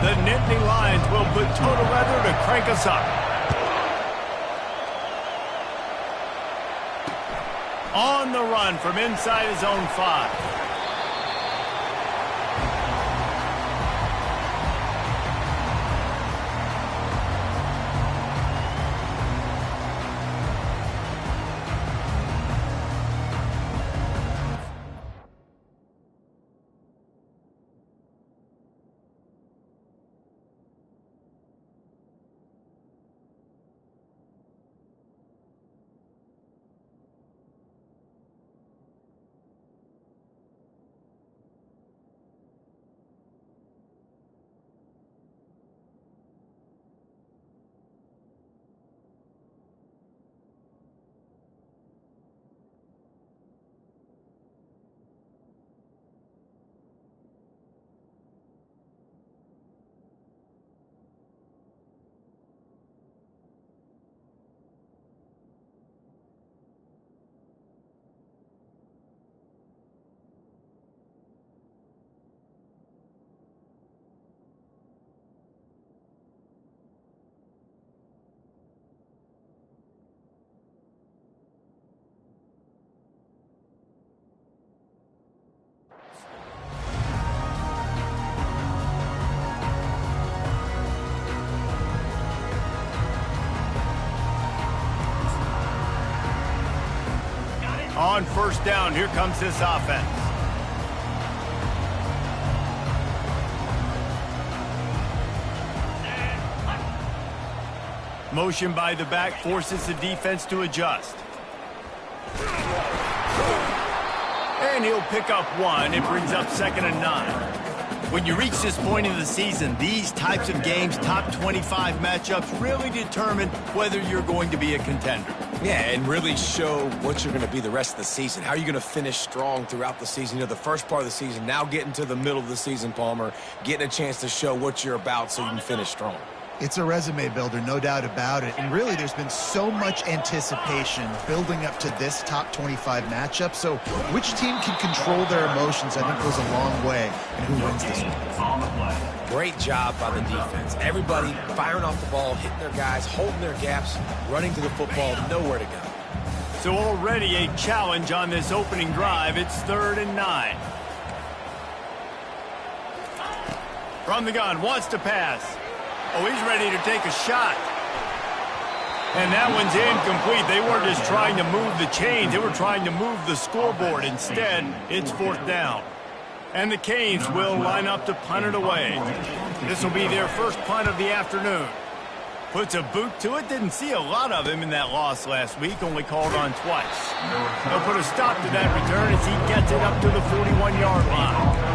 The Nittany Lions will put total weather to crank us up. On the run from inside his own 5. On first down, here comes this offense. Motion by the back forces the defense to adjust. And he'll pick up 1. It brings up 2nd and 9. When you reach this point in the season, these types of games, top 25 matchups, really determine whether you're going to be a contender. Yeah, and really show what you're going to be the rest of the season. How are you going to finish strong throughout the season? You know, the first part of the season, now getting to the middle of the season, Palmer, getting a chance to show what you're about so you can finish strong. It's a resume builder, no doubt about it. And really, there's been so much anticipation building up to this top 25 matchup. So which team can control their emotions, I think, goes a long way in who wins this one. Great job by the defense. Everybody firing off the ball, hitting their guys, holding their gaps, running to the football, nowhere to go. So already a challenge on this opening drive. It's 3rd and 9. From the gun, wants to pass. Oh, he's ready to take a shot. And that one's incomplete. They weren't just trying to move the chains. They were trying to move the scoreboard. Instead, it's 4th down. And the Canes will line up to punt it away. This will be their first punt of the afternoon. Puts a boot to it. Didn't see a lot of him in that loss last week. Only called on twice. They'll put a stop to that return as he gets it up to the 41-yard line.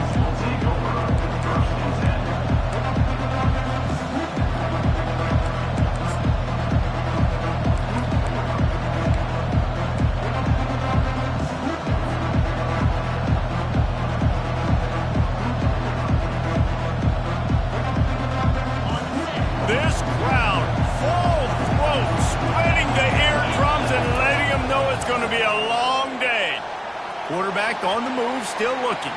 Quarterback on the move, still looking.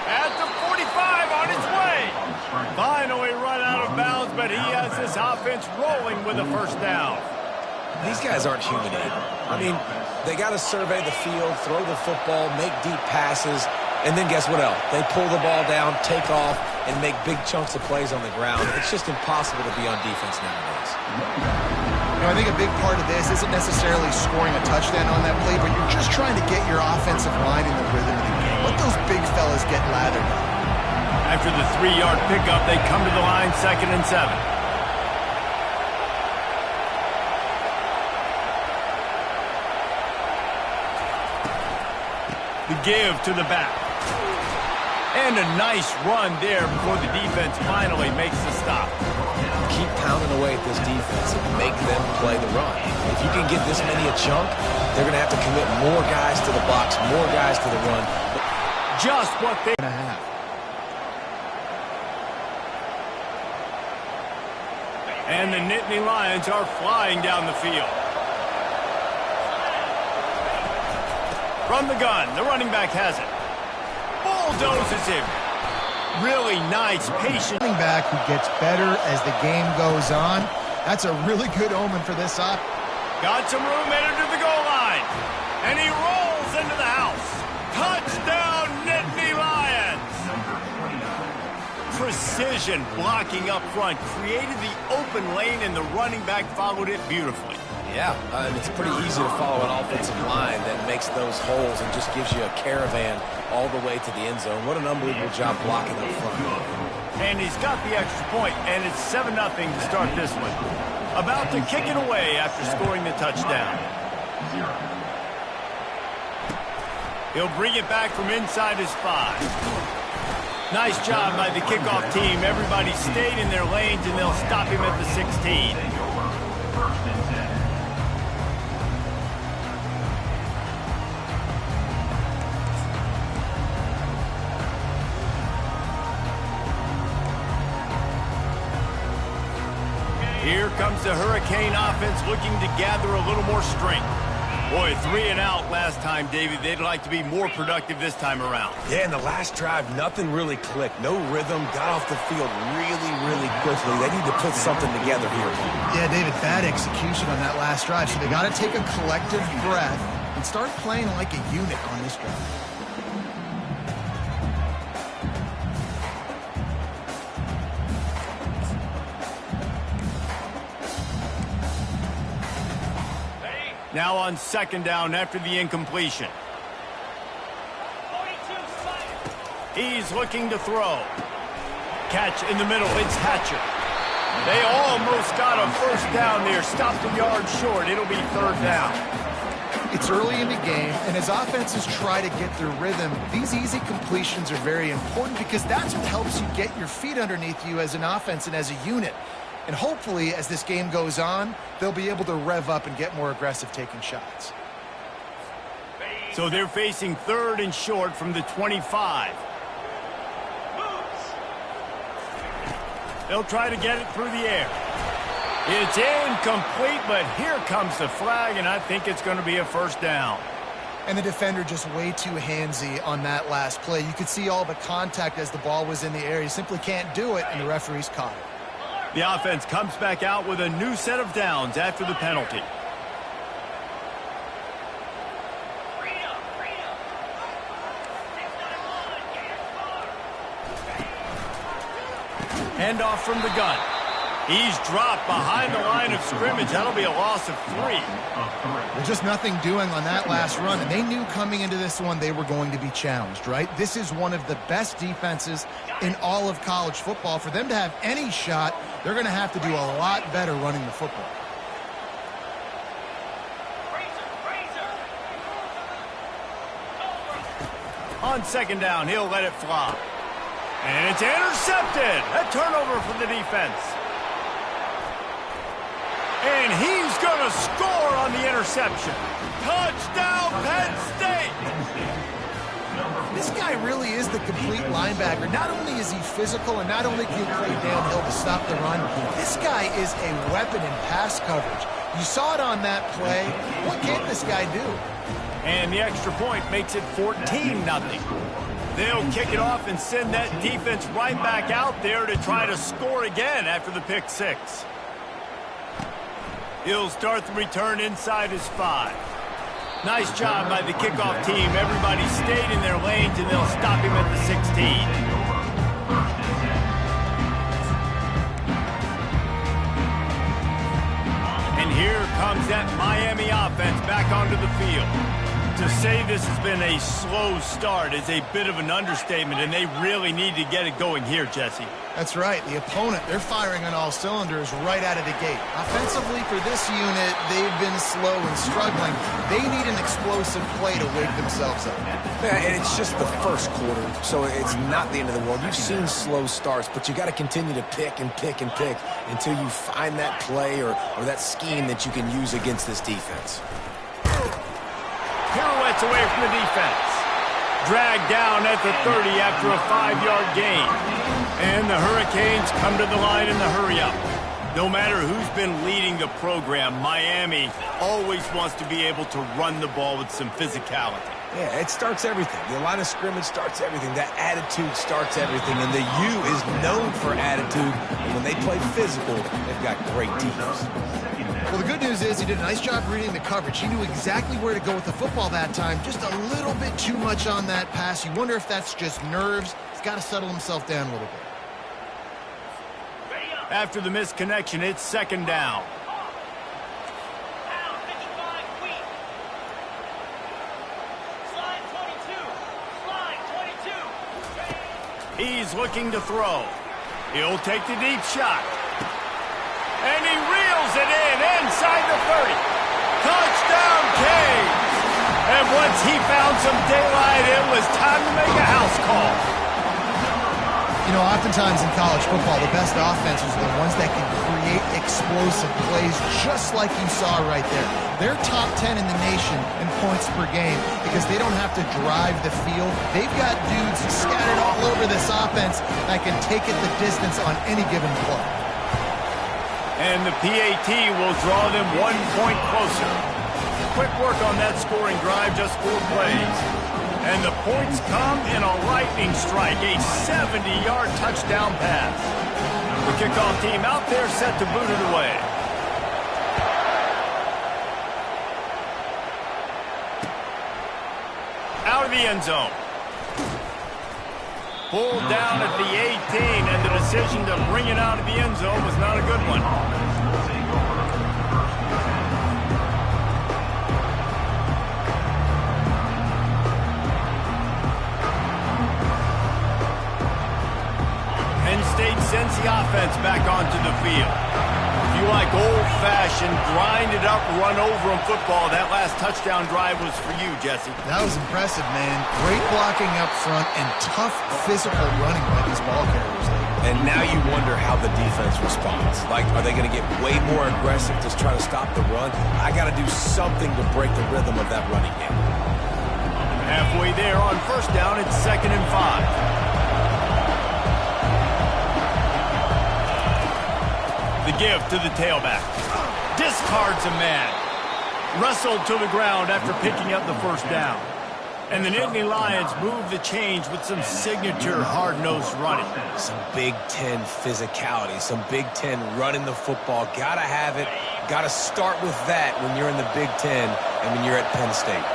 At the 45, on his way. Finally run out of bounds, but he has this offense rolling with a first down. These guys aren't human either. I mean, they got to survey the field, throw the football, make deep passes, and then guess what else? They pull the ball down, take off, and make big chunks of plays on the ground. It's just impossible to be on defense nowadays. You know, I think a big part of this isn't necessarily scoring a touchdown on that play, but you're just trying to get your offensive line in the rhythm of the game. Let those big fellas get lathered. After the 3-yard pickup, they come to the line, 2nd and 7. The give to the back. And a nice run there before the defense finally makes the stop. Keep pounding away at this defense and make them play the run. If you can get this many a chunk, they're going to have to commit more guys to the box, more guys to the run. Just what they're going to have. And the Nittany Lions are flying down the field. From the gun, the running back has it. bulldozes him. Really nice, patient. Running back who gets better as the game goes on. That's a really good omen for this up. Got some room headed to the goal line. And he rolls into the house. Touchdown, Nittany Lions. Precision blocking up front. Created the open lane, and the running back followed it beautifully. Yeah, and it's pretty easy to follow an offensive line that makes those holes and just gives you a caravan all the way to the end zone. What an unbelievable job blocking up front. And he's got the extra point, and it's 7-0 to start this one. About to kick it away after scoring the touchdown. He'll bring it back from inside his 5. Nice job by the kickoff team. Everybody stayed in their lanes, and they'll stop him at the 16. Here comes the Hurricane offense looking to gather a little more strength. Boy, 3 and out last time, David. They'd like to be more productive this time around. Yeah, in the last drive, nothing really clicked. No rhythm, got off the field really quickly. They need to put something together here. Yeah, David, bad execution on that last drive. So they got to take a collective breath and start playing like a unit on this drive. Now on 2nd down after the incompletion. He's looking to throw. Catch in the middle. It's Hatcher. They almost got a first down there. Stopped a yard short. It'll be 3rd down. It's early in the game, and as offenses try to get their rhythm, these easy completions are very important because that's what helps you get your feet underneath you as an offense and as a unit. And hopefully, as this game goes on, they'll be able to rev up and get more aggressive taking shots. So they're facing 3rd and short from the 25. They'll try to get it through the air. It's incomplete, but here comes the flag, and I think it's going to be a 1st down. And the defender just way too handsy on that last play. You could see all the contact as the ball was in the air. You simply can't do it, and the referee's caught it. The offense comes back out with a new set of downs after the penalty. Handoff from the gun. He's dropped behind the line of scrimmage. That'll be a loss of 3. There's just nothing doing on that last run, and they knew coming into this one they were going to be challenged, right? This is one of the best defenses in all of college football. For them to have any shot, they're going to have to do a lot better running the football. On 2nd down, he'll let it fly. And it's intercepted. A turnover for the defense. And he's going to score on the interception. Touchdown, Penn State! This guy really is the complete linebacker. Not only is he physical and not only can he play downhill to stop the run, this guy is a weapon in pass coverage. You saw it on that play. What can't this guy do? And the extra point makes it 14-0. They'll kick it off and send that defense right back out there to try to score again after the pick 6. He'll start the return inside his 5. Nice job by the kickoff team. Everybody stayed in their lanes, and they'll stop him at the 16. And here comes that Miami offense back onto the field. To say this has been a slow start is a bit of an understatement, and they really need to get it going here, Jesse. That's right. The opponent, they're firing on all cylinders right out of the gate. Offensively for this unit, they've been slow and struggling. They need an explosive play to wake themselves up. Yeah, and it's just the first quarter, so it's not the end of the world. You've seen slow starts, but you got to continue to pick and pick and pick until you find that play or that scheme that you can use against this defense. Pirouettes away from the defense. Dragged down at the 30 after a 5-yard gain. And the Hurricanes come to the line in the hurry-up. No matter who's been leading the program, Miami always wants to be able to run the ball with some physicality. Yeah, it starts everything. The line of scrimmage starts everything. That attitude starts everything. And the U is known for attitude. And when they play physical, they've got great defense. Well, the good news is he did a nice job reading the coverage. He knew exactly where to go with the football that time. Just a little bit too much on that pass. You wonder if that's just nerves. He's got to settle himself down a little bit. After the missed connection, it's second down. He's looking to throw. He'll take the deep shot. And he reels it in inside the 30. Touchdown, Canes! And once he found some daylight, it was time to make a house call. You know, oftentimes in college football, the best offenses are the ones that can create explosive plays just like you saw right there. They're top 10 in the nation in points per game because they don't have to drive the field. They've got dudes scattered all over this offense that can take it the distance on any given play. And the PAT will draw them 1 point closer. Quick work on that scoring drive, just 4 plays. And the points come in a lightning strike, a 70-yard touchdown pass. The kickoff team out there set to boot it away. Out of the end zone. Pulled down at the 18, and the decision to bring it out of the end zone was not a good one. Penn State sends the offense back onto the field. If you like old-fashioned, grind-it-up, run-over-'em football, that last touchdown drive was for you, Jesse. That was impressive, man. Great blocking up front and tough physical running by these ball carriers. And now you wonder how the defense responds. Like, are they going to get way more aggressive to try to stop the run? I got to do something to break the rhythm of that running game. Halfway there on first down, it's 2nd and 5. The give to the tailback. Discards a man. Wrestled to the ground after picking up the first down. And the Nittany Lions move the change with some signature hard-nosed running. Some Big Ten physicality, some Big Ten running the football. Gotta have it. Gotta start with that when you're in the Big Ten and when you're at Penn State.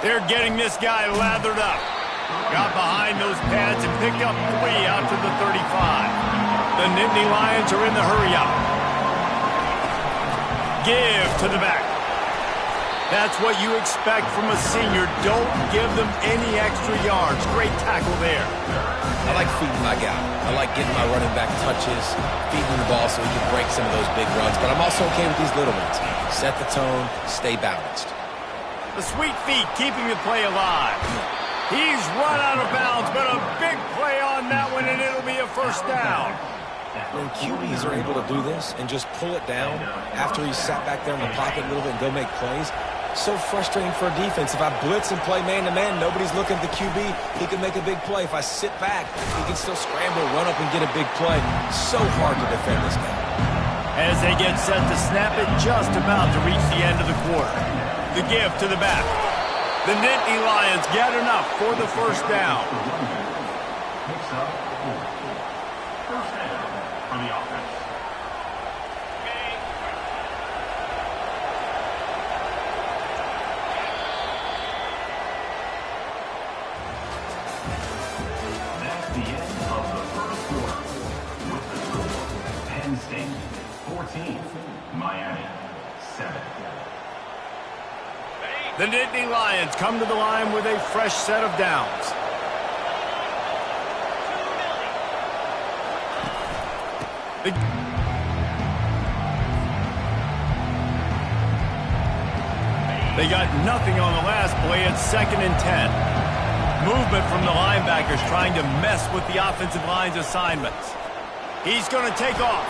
They're getting this guy lathered up. Got behind those pads and picked up 3 out to the 35. The Nittany Lions are in the hurry-up. Give to the back. That's what you expect from a senior. Don't give them any extra yards. Great tackle there. I like feeding my guy. I like getting my running back touches, feeding the ball so he can break some of those big runs. But I'm also okay with these little ones. Set the tone, stay balanced. The sweet feet keeping the play alive. He's run out of bounds, but a big play on that one, and it'll be a first down. When QBs are able to do this and just pull it down after he's sat back there in the pocket a little bit and go make plays, so frustrating for a defense. If I blitz and play man-to-man, nobody's looking at the QB. He can make a big play. If I sit back, he can still scramble, run up, and get a big play. So hard to defend this guy. As they get set to snap it, just about to reach the end of the quarter. The give to the back. The Nittany Lions get enough for the first down. The Nittany Lions come to the line with a fresh set of downs. They got nothing on the last play at 2nd and 10. Movement from the linebackers trying to mess with the offensive line's assignments. He's going to take off.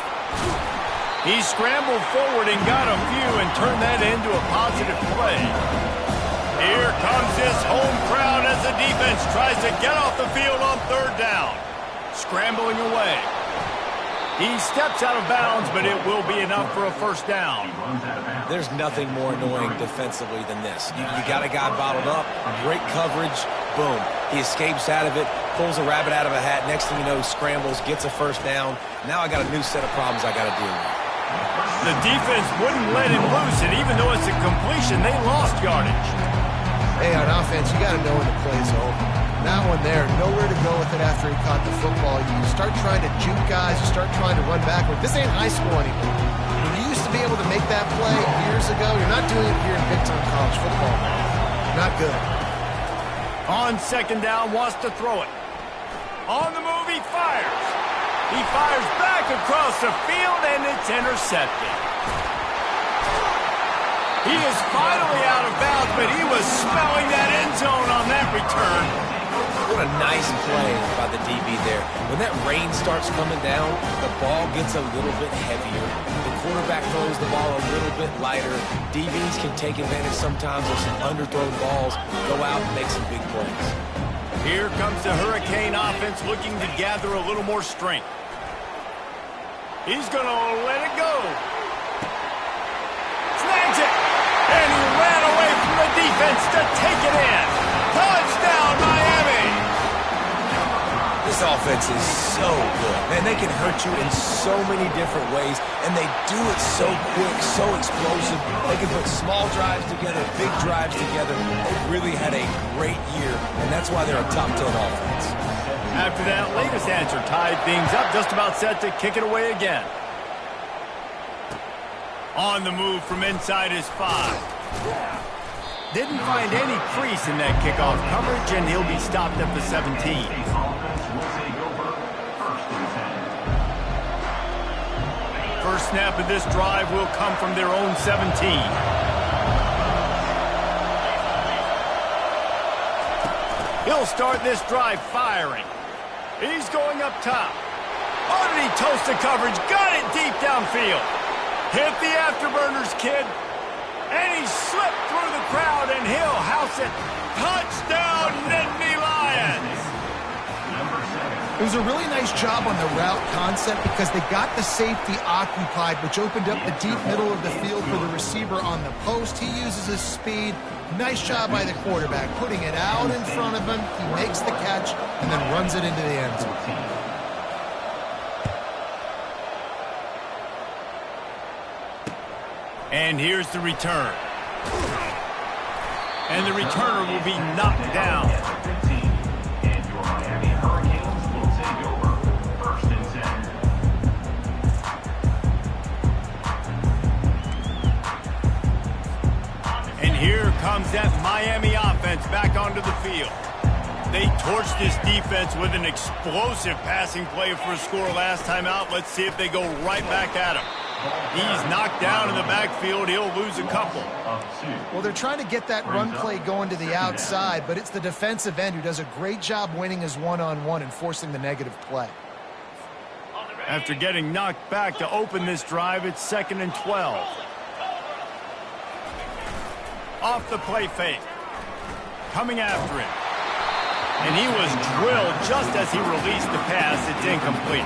He scrambled forward and got a few and turned that into a positive play. Here comes this home crowd as the defense tries to get off the field on 3rd down. Scrambling away. He steps out of bounds, but it will be enough for a first down. There's nothing more annoying defensively than this. You got a guy bottled up, great coverage, boom. He escapes out of it, pulls a rabbit out of a hat. Next thing you know, scrambles, gets a first down. Now I got a new set of problems I got to deal with. The defense wouldn't let him loose, and even though it's a completion, they lost yardage. Hey, on offense, you got to know when the play's over. That one there, nowhere to go with it after he caught the football. You start trying to juke guys, you start trying to run backward. This ain't high school anymore. When you used to be able to make that play years ago, you're not doing it here in big-time college football. Not good. On second down, wants to throw it. On the move, he fires. He fires back across the field, and it's intercepted. He is finally out of bounds, but he was smelling that end zone on that return. What a nice play by the DB there. When that rain starts coming down, the ball gets a little bit heavier. The quarterback throws the ball a little bit lighter. DBs can take advantage sometimes of some underthrown balls, go out and make some big plays. Here comes the Hurricane offense looking to gather a little more strength. He's going to let it go. Snags it. And he ran away from the defense to take it in. Touchdown, Miami! This offense is so good. Man, they can hurt you in so many different ways, and they do it so quick, so explosive. They can put small drives together, big drives together. They really had a great year, and that's why they're a top 10 offense. After that latest answer tied things up, just about set to kick it away again. On the move from inside his 5. Didn't find any crease in that kickoff coverage, and he'll be stopped at the 17. First snap of this drive will come from their own 17. He'll start this drive firing. He's going up top. Oh, did he toast the coverage? Got it deep downfield. Hit the afterburners, kid. And he slipped through the crowd, and he'll house it. Touchdown, Nittany Lions! It was a really nice job on the route concept because they got the safety occupied, which opened up the deep middle of the field for the receiver on the post. He uses his speed. Nice job by the quarterback, putting it out in front of him. He makes the catch and then runs it into the end zone. And here's the return. And the returner will be knocked down. And here comes that Miami offense back onto the field. They torched this defense with an explosive passing play for a score last time out. Let's see if they go right back at him. He's knocked down in the backfield. He'll lose a couple. Well, they're trying to get that run play going to the outside, but it's the defensive end who does a great job winning his one-on-one and forcing the negative play. After getting knocked back to open this drive, it's 2nd and 12. Off the play fake. Coming after him. And he was drilled just as he released the pass. It's incomplete.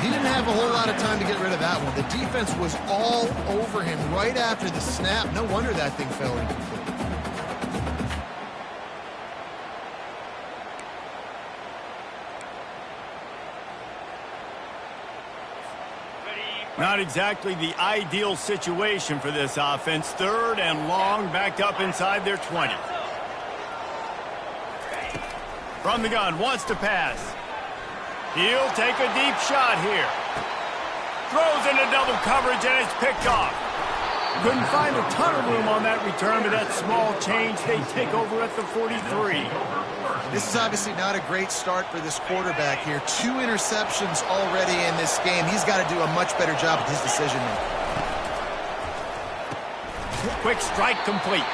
He didn't have a whole lot of time to get rid of that one. The defense was all over him right after the snap. No wonder that thing fell incomplete. Not exactly the ideal situation for this offense. 3rd and long, backed up inside their 20. From the gun, wants to pass. He'll take a deep shot here. Throws into double coverage, and it's picked off. Couldn't find a ton of room on that return, but that small change, they take over at the 43. This is obviously not a great start for this quarterback here. 2 interceptions already in this game. He's got to do a much better job with his decision-making. Quick strike complete.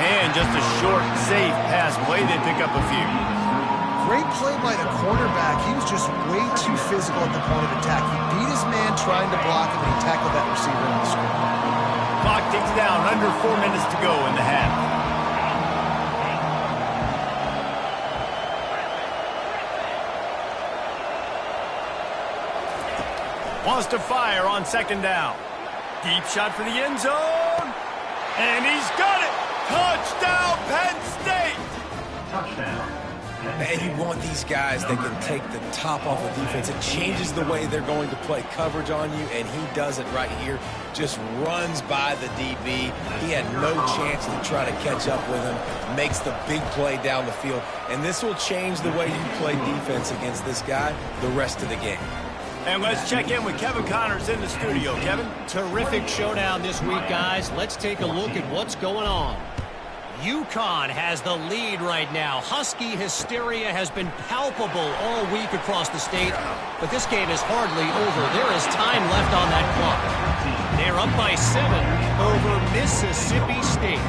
And just a short, safe pass play. They pick up a few. Great play by the cornerback. He was just way too physical at the point of attack. He beat his man trying to block him, and he tackled that receiver on the screen. Clock ticks down. Under 4 minutes to go in the half. Wants to fire on second down. Deep shot for the end zone. And he's got it. Touchdown, Penn State. Touchdown. And you want these guys that can take the top off the defense. It changes the way they're going to play coverage on you, and he does it right here. Just runs by the DB. He had no chance to try to catch up with him. Makes the big play down the field. And this will change the way you play defense against this guy the rest of the game. And let's check in with Kevin Connors in the studio. Kevin? Terrific showdown this week, guys. Let's take a look at what's going on. UConn has the lead right now. Husky hysteria has been palpable all week across the state, but this game is hardly over. There is time left on that clock. They're up by 7 over Mississippi State.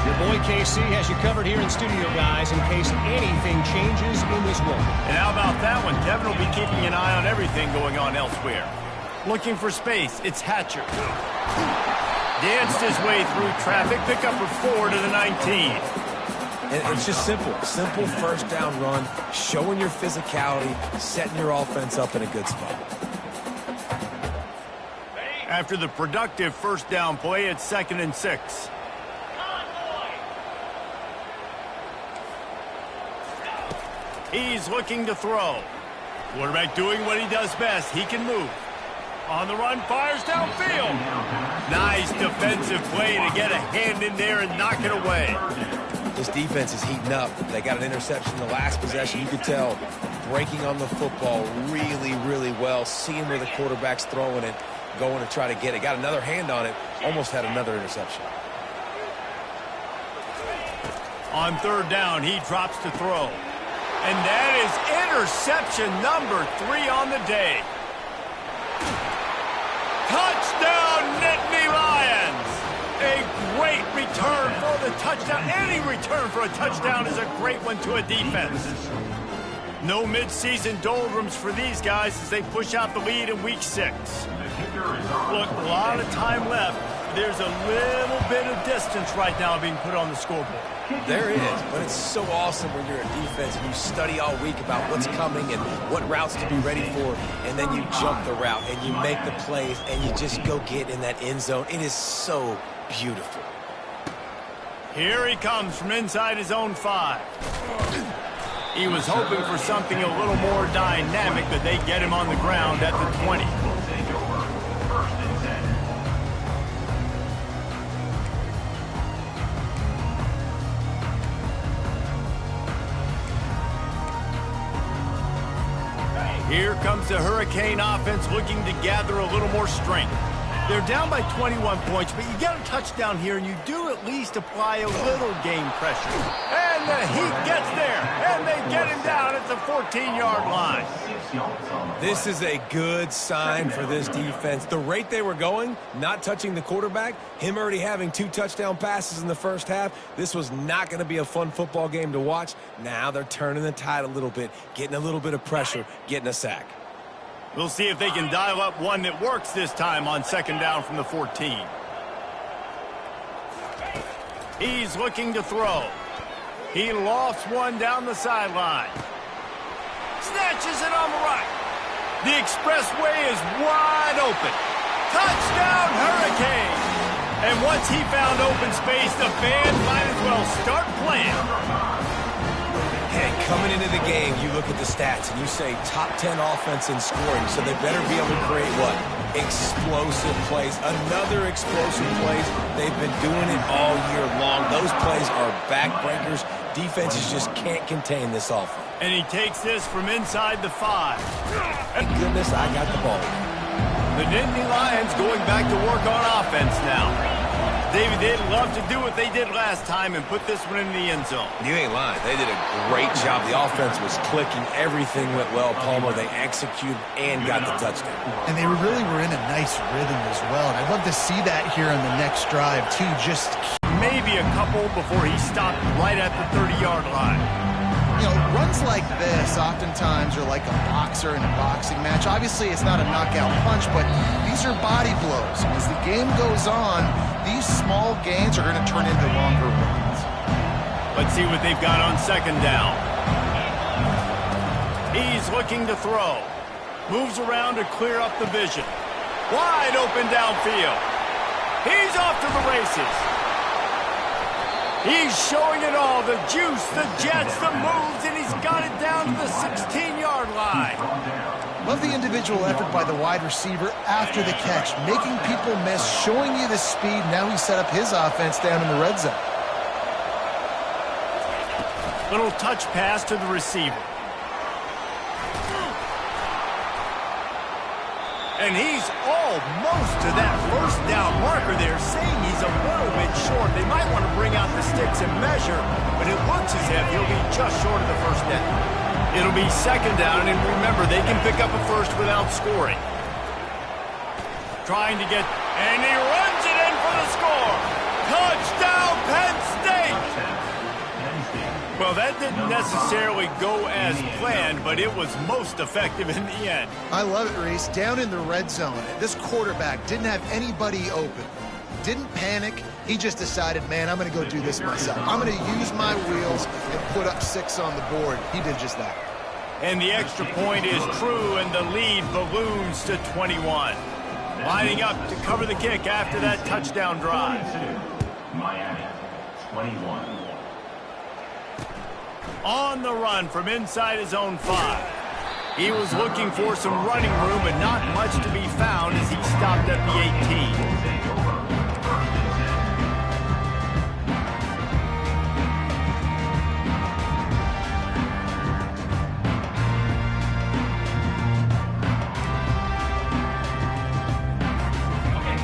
Your boy KC has you covered here in studio, guys, in case anything changes in this one. And how about that one? Kevin will be keeping an eye on everything going on elsewhere. Looking for space, it's Hatcher. Danced his way through traffic, pick up for 4 to the 19. And it's just simple first down run, showing your physicality, setting your offense up in a good spot. After the productive first down play, it's 2nd and 6. He's looking to throw. Quarterback doing what he does best. He can move. On the run, fires downfield. Nice defensive play to get a hand in there and knock it away. This defense is heating up. They got an interception the last possession. You could tell breaking on the football really, really well. Seeing where the quarterback's throwing it, going to try to get it. Got another hand on it. Almost had another interception. On 3rd down, he drops to throw. And that is interception number 3 on the day. Touchdown, Nittany Lions! A great return for the touchdown. Any return for a touchdown is a great one to a defense. No mid-season doldrums for these guys as they push out the lead in Week 6. Look, a lot of time left. There's a little bit of distance right now being put on the scoreboard. There is, but it's so awesome when you're a defense and you study all week about what's coming and what routes to be ready for, and then you jump the route and you make the plays and you just go get in that end zone. It is so beautiful. Here he comes from inside his own 5. He was hoping for something a little more dynamic, but they get him on the ground at the 20. Here comes the Hurricane offense looking to gather a little more strength. They're down by 21 points, but you get a touchdown here, and you do at least apply a little game pressure. And the Heat gets there, and they get him down at the 14-yard line. This is a good sign for this defense. The rate they were going, not touching the quarterback, him already having 2 touchdown passes in the first half, this was not going to be a fun football game to watch. Now they're turning the tide a little bit, getting a little bit of pressure, getting a sack. We'll see if they can dial up one that works this time on 2nd down from the 14. He's looking to throw. He lofts one down the sideline. Snatches it on the right. The expressway is wide open. Touchdown, Hurricane! And once he found open space, the fans might as well start playing. And coming into the game, you look at the stats and you say top 10 offense in scoring, so they better be able to create what? Explosive plays. Another explosive plays. They've been doing it all year long. Those plays are backbreakers. Defenses just can't contain this offense. And he takes this from inside the 5. Thank goodness I got the ball. The Nittany Lions going back to work on offense now. David, they'd love to do what they did last time and put this one in the end zone. You ain't lying. They did a great job. The offense was clicking. Everything went well, Palmer. They executed and got the touchdown. And they really were in a nice rhythm as well. And I'd love to see that here on the next drive, too. Just maybe a couple before he stopped right at the 30-yard line. You know, runs like this oftentimes are like a boxer in a boxing match. Obviously, it's not a knockout punch, but these are body blows. As the game goes on, these small gains are going to turn into longer runs. Let's see what they've got on 2nd down. He's looking to throw. Moves around to clear up the vision. Wide open downfield. He's off to the races. He's showing it all. The juice, the jets, the moves, and he's got it down to the 16-yard line. Love the individual effort by the wide receiver after the catch, making people miss, showing you the speed. Now he set up his offense down in the red zone. Little touch pass to the receiver. And he's almost to that first down marker there, saying he's a little bit short. They might want to bring out the sticks and measure, but it looks as if he'll be just short of the first down. It'll be second down, and remember, they can pick up a first without scoring. Trying to get, and he runs it in for the score. Touchdown, Penn State! Well, that didn't necessarily go as planned, but it was most effective in the end. I love it, Reese. Down in the red zone, this quarterback didn't have anybody open. Didn't panic. He just decided, man, I'm going to go do this myself. I'm going to use my wheels and put up 6 on the board. He did just that. And the extra point is true, and the lead balloons to 21. Lining up to cover the kick after that touchdown drive. Miami, 21. On the run from inside his own 5. He was looking for some running room, but not much to be found as he stopped at the 18.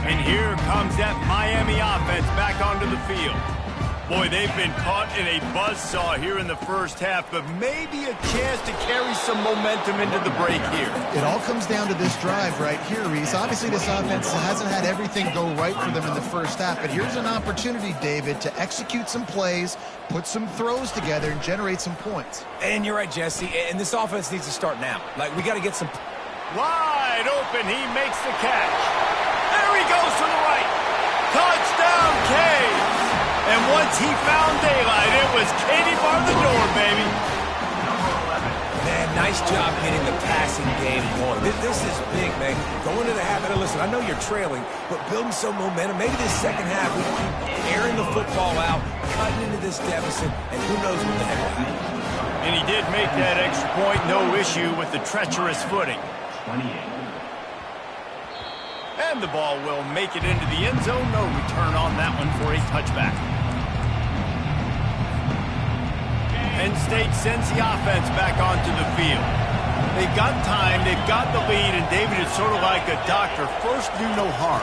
And here comes that Miami offense back onto the field. Boy, they've been caught in a buzzsaw here in the first half, but maybe a chance to carry some momentum into the break here. It all comes down to this drive right here, Reese. Obviously, this offense hasn't had everything go right for them in the first half, but here's an opportunity, David, to execute some plays, put some throws together, and generate some points. And you're right, Jesse, and this offense needs to start now. Like, we got to get some... Wide open, he makes the catch. There he goes to the right. Touchdown, Caves. And once he found daylight, it was Katie bar the door, baby. Man, nice job getting the passing game going. This is big, man. Going to the half, and listen, I know you're trailing, but building some momentum. Maybe this second half, we can keep airing the football out, cutting into this deficit, and who knows what the heck will happen. And he did make that extra point, no issue with the treacherous footing. 28. And the ball will make it into the end zone. No return on that one for a touchback. Penn State sends the offense back onto the field. They've got time, they've got the lead, and David is sort of like a doctor. First, do no harm.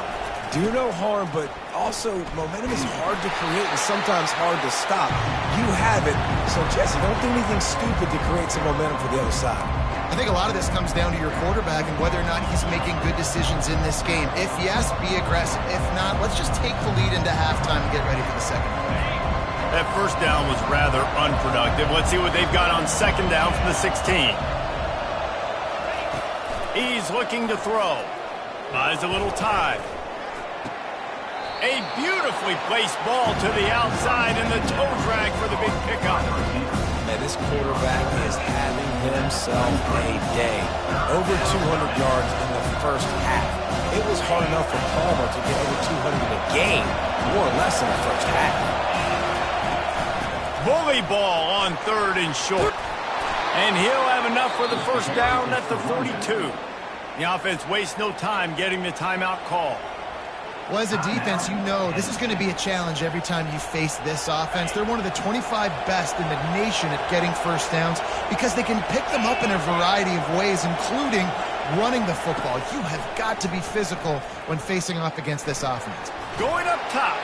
Do no harm, but also momentum is hard to create and sometimes hard to stop. You have it, so Jesse, don't do anything stupid to create some momentum for the other side. I think a lot of this comes down to your quarterback and whether or not he's making good decisions in this game. If yes, be aggressive. If not, let's just take the lead into halftime and get ready for the second half. That first down was rather unproductive. Let's see what they've got on second down from the 16. He's looking to throw. Buys a little time. A beautifully placed ball to the outside and the toe drag for the big pickup. Man, this quarterback is having himself a day. Over 200 yards in the first half. It was hard enough for Palmer to get over 200 in a game, more or less in the first half. Bully ball on third and short. And he'll have enough for the first down at the 42. The offense wastes no time getting the timeout call. Well, as a defense, you know this is going to be a challenge every time you face this offense. They're one of the 25 best in the nation at getting first downs because they can pick them up in a variety of ways, including running the football. You have got to be physical when facing off against this offense. Going up top.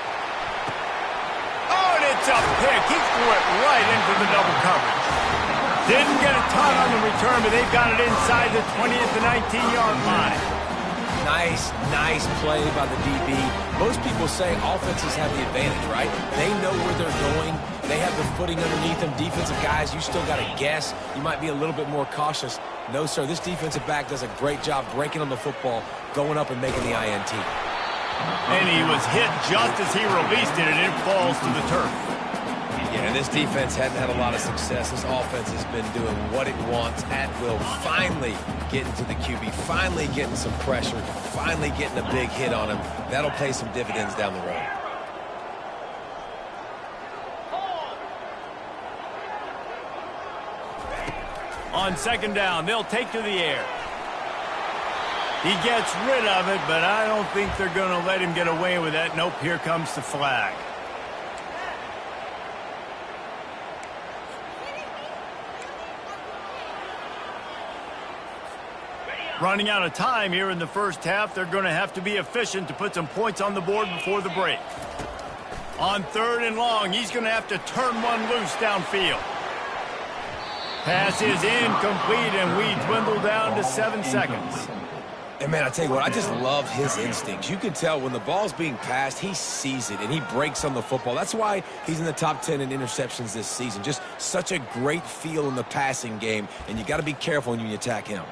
Oh, and it's a pick. He threw it right into the double coverage. Didn't get a ton on the return, but they've got it inside the 20 at the 19-yard line. Nice play by the DB. Most people say offenses have the advantage, right? They know where they're going. They have the footing underneath them. Defensive guys, you still got to guess. You might be a little bit more cautious. No, sir, this defensive back does a great job breaking on the football, going up and making the INT. And he was hit just as he released it, and it falls to the turf. Yeah, this defense hadn't had a lot of success. This offense has been doing what it wants at will. Finally getting to the QB, finally getting some pressure, finally getting a big hit on him. That'll pay some dividends down the road. On second down, they'll take to the air. He gets rid of it, but I don't think they're going to let him get away with that. Nope, here comes the flag. Running out of time here in the first half. They're going to have to be efficient to put some points on the board before the break. On third and long, he's going to have to turn one loose downfield. Pass is incomplete, and we dwindle down to 7 seconds. And, man, I tell you what, I just love his instincts. You can tell when the ball's being passed, he sees it, and he breaks on the football. That's why he's in the top 10 in interceptions this season. Just such a great feel in the passing game, and you got to be careful when you attack him.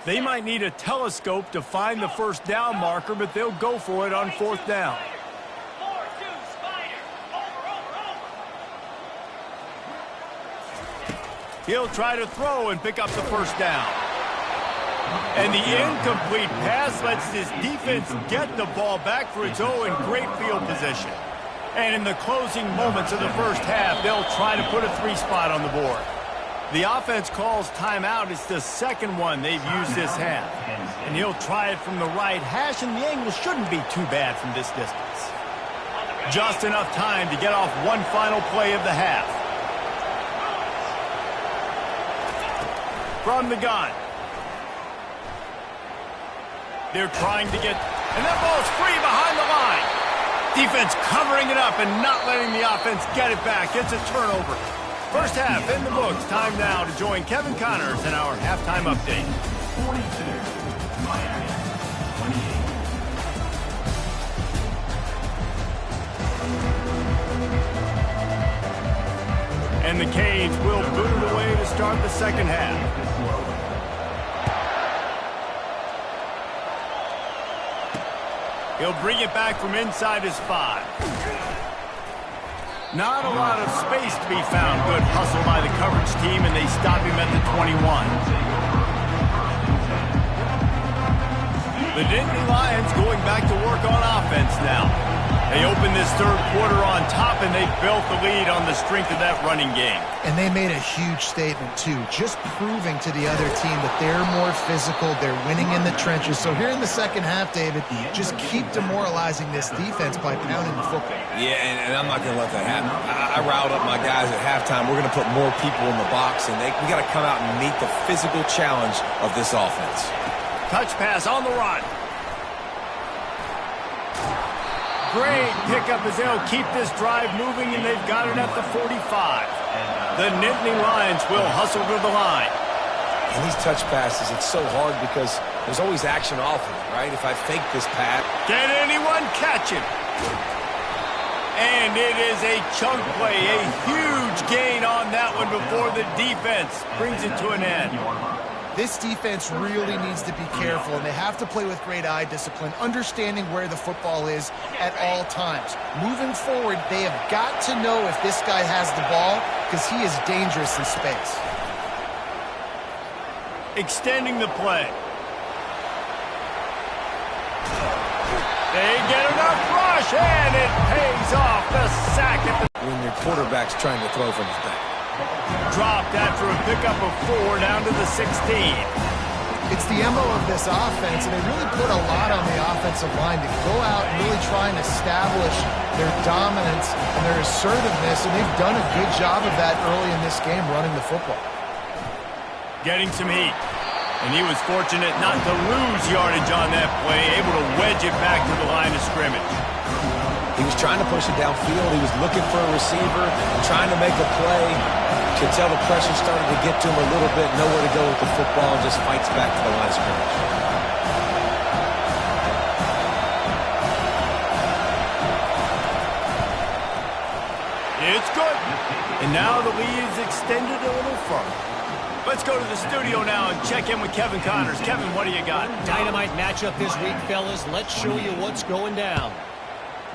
They might need a telescope to find the first down marker, but they'll go for it on fourth down. He'll try to throw and pick up the first down. And the incomplete pass lets this defense get the ball back for its own in great field position. And in the closing moments of the first half, they'll try to put a 3 spot on the board. The offense calls timeout. It's the second one they've used this half. And he'll try it from the right hash, and the angle shouldn't be too bad from this distance. Just enough time to get off one final play of the half. From the gun. They're trying to get, and that ball's free behind the line. Defense covering it up and not letting the offense get it back. It's a turnover. First half in the books. Time now to join Kevin Connors in our halftime update. 42, Miami, 28. And the Canes will boot it away to start the second half. He'll bring it back from inside his 5. Not a lot of space to be found. Good hustle by the coverage team, and they stop him at the 21. The Nittany Lions going back to work on offense now. They open this third quarter on top, and they built the lead on the strength of that running game. And they made a huge statement, too, just proving to the other team that they're more physical, they're winning in the trenches. So here in the second half, David, just keep demoralizing this defense by pounding the football. Yeah, and I'm not going to let that happen. I riled up my guys at halftime. We're going to put more people in the box, and we got to come out and meet the physical challenge of this offense. Touch pass on the run. Great pickup as they'll keep this drive moving, and they've got it at the 45. The Nittany Lions will hustle to the line. And these touch passes, it's so hard because there's always action off of it, right? If I fake this pass. Can anyone catch him? And it is a chunk play, a huge gain on that one before the defense brings it to an end. This defense really needs to be careful, and they have to play with great eye discipline, understanding where the football is at all times. Moving forward, they have got to know if this guy has the ball, because he is dangerous in space. Extending the play. They get enough rush, and it pays off the sack at the... When your quarterback's trying to throw from his back. Dropped after a pickup of 4 down to the 16. It's the MO of this offense, and they really put a lot on the offensive line to go out and really try and establish their dominance and their assertiveness, and they've done a good job of that early in this game running the football. Getting some heat. And he was fortunate not to lose yardage on that play, able to wedge it back to the line of scrimmage. He was trying to push it downfield. He was looking for a receiver, trying to make a play. Could tell the pressure started to get to him a little bit. Nowhere to go with the football, and just fights back to the line of scrimmage. It's good. And now the lead is extended a little further. Let's go to the studio now and check in with Kevin Connors. Kevin, what do you got? Dynamite matchup this week, fellas. Let's show you what's going down.